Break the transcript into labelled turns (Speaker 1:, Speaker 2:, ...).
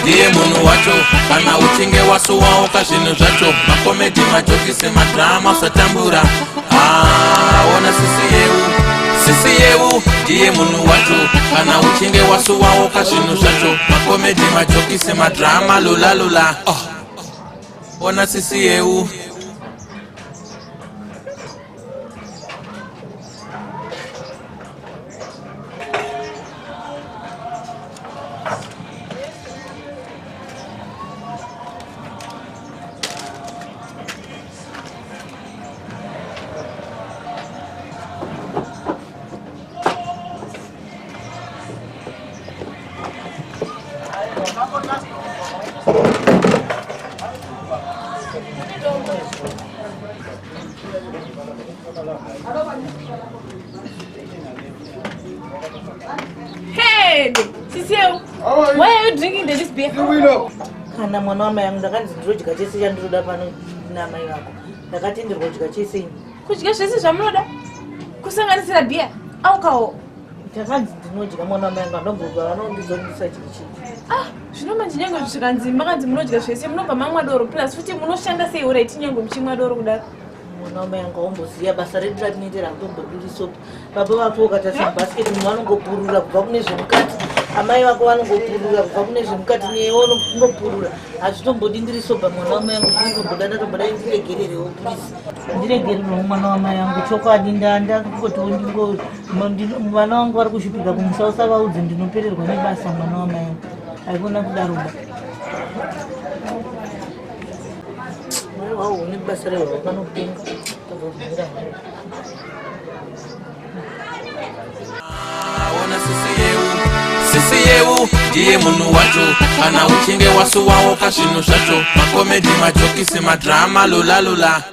Speaker 1: ndiye munhu wacho. Kana uchinge wasuwaoka zvinhu zvacho, makomedi, majokisi, madrama usatambura. Ona sisi yeu ndiye munhu wacho. Kana uchinge wasuwaoka zvinhu zvacho, makomedi, majokisi, madrama lula. Ona sisi yeu.
Speaker 2: Hey, Sisio, why are you drinking this beer?
Speaker 3: Kana mwana wama yangu ndakanzi ndrodya chese chandiroda pano namai vako. Ndakati ndirikudya chese.
Speaker 2: Kudya zvese zvamunoda? Kusanganisira beer au kawo?
Speaker 3: Ndakanzi ndinodya mwana wama yangu anobva vanondizondisa chichi.
Speaker 2: Zvino manje nyange zvikanzi makanzi munodya zvese munobva mamwa doro plus futi munoshanda sei uraiti nyange muchimwa doro kudaro?
Speaker 3: Mwana wama yangu aumboziya basa redu ratinoitera kutomboduri sopa. Baba vako ukatasa bhasiketi munhu vanongopurura kubva kune zvemukati. Amai vako vanongopurura kubva kune zvemukati newe unongopurura. Hazvitombodi ndiri sopa mwana wama yangu ndinongomboda ndatomboda ndiregererewo please. Ndiregererewo mwana wama yangu chokwadi ndakungotiwo mwana wangu vari kushupika kumusausa vaudze ndinopererwa nebasa mwana wama yangu. Haikona kudaroba. Wao une basa rero vanokutenga.
Speaker 1: Ona sisi yeu ndiye munhu wacho. Kana uchinge wasuwaoka zvinhu zvacho, makomedi, majokisi, madrama lula.